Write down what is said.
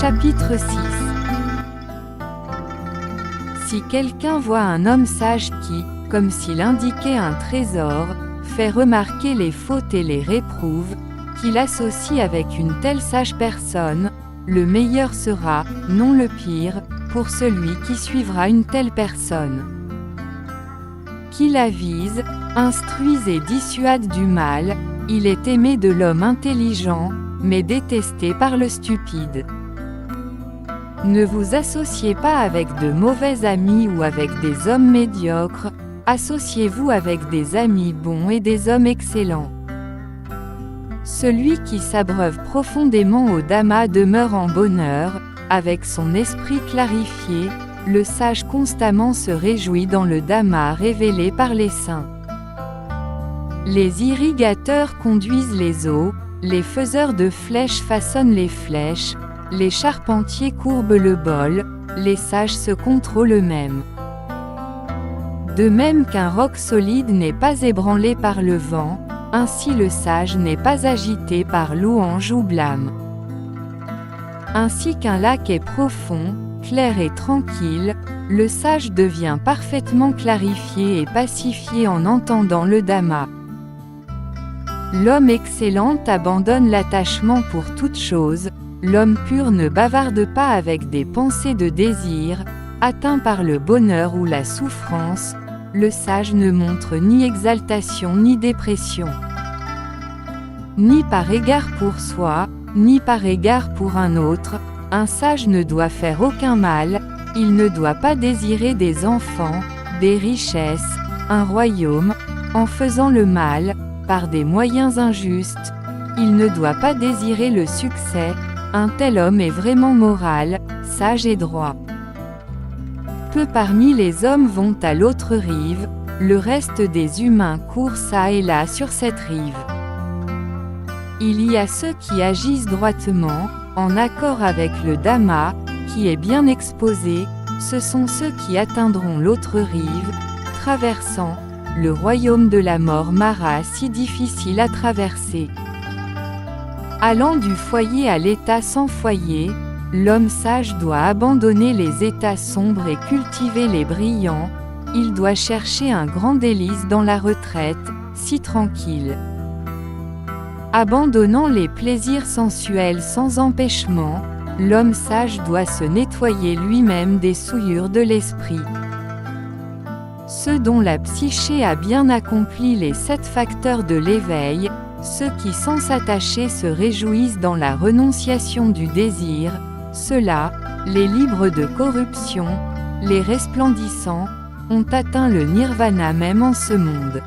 Chapitre 6. Si quelqu'un voit un homme sage qui, comme s'il indiquait un trésor, fait remarquer les fautes et les réprouve, qu'il associe avec une telle sage personne, le meilleur sera, non le pire, pour celui qui suivra une telle personne. Qu'il avise, instruise et dissuade du mal, il est aimé de l'homme intelligent, mais détesté par le stupide. Ne vous associez pas avec de mauvais amis ou avec des hommes médiocres, associez-vous avec des amis bons et des hommes excellents. Celui qui s'abreuve profondément au Dhamma demeure en bonheur, avec son esprit clarifié, le sage constamment se réjouit dans le Dhamma révélé par les saints. Les irrigateurs conduisent les eaux, les faiseurs de flèches façonnent les flèches, les charpentiers courbent le bol, les sages se contrôlent eux-mêmes. De même qu'un roc solide n'est pas ébranlé par le vent, ainsi le sage n'est pas agité par louange ou blâme. Ainsi qu'un lac est profond, clair et tranquille, le sage devient parfaitement clarifié et pacifié en entendant le Dhamma. L'homme excellent abandonne l'attachement pour toute chose, l'homme pur ne bavarde pas avec des pensées de désir, atteint par le bonheur ou la souffrance, le sage ne montre ni exaltation ni dépression. Ni par égard pour soi, ni par égard pour un autre, un sage ne doit faire aucun mal, il ne doit pas désirer des enfants, des richesses, un royaume, en faisant le mal, par des moyens injustes, il ne doit pas désirer le succès, un tel homme est vraiment moral, sage et droit. Peu parmi les hommes vont à l'autre rive, le reste des humains courent çà et là sur cette rive. Il y a ceux qui agissent droitement, en accord avec le Dhamma, qui est bien exposé, ce sont ceux qui atteindront l'autre rive, traversant le royaume de la mort Mara si difficile à traverser. Allant du foyer à l'état sans foyer, l'homme sage doit abandonner les états sombres et cultiver les brillants, il doit chercher un grand délice dans la retraite, si tranquille. Abandonnant les plaisirs sensuels sans empêchement, l'homme sage doit se nettoyer lui-même des souillures de l'esprit. Ceux dont la psyché a bien accompli les 7 facteurs de l'éveil, ceux qui sans s'attacher se réjouissent dans la renonciation du désir, ceux-là, les libres de corruption, les resplendissants, ont atteint le nirvana même en ce monde.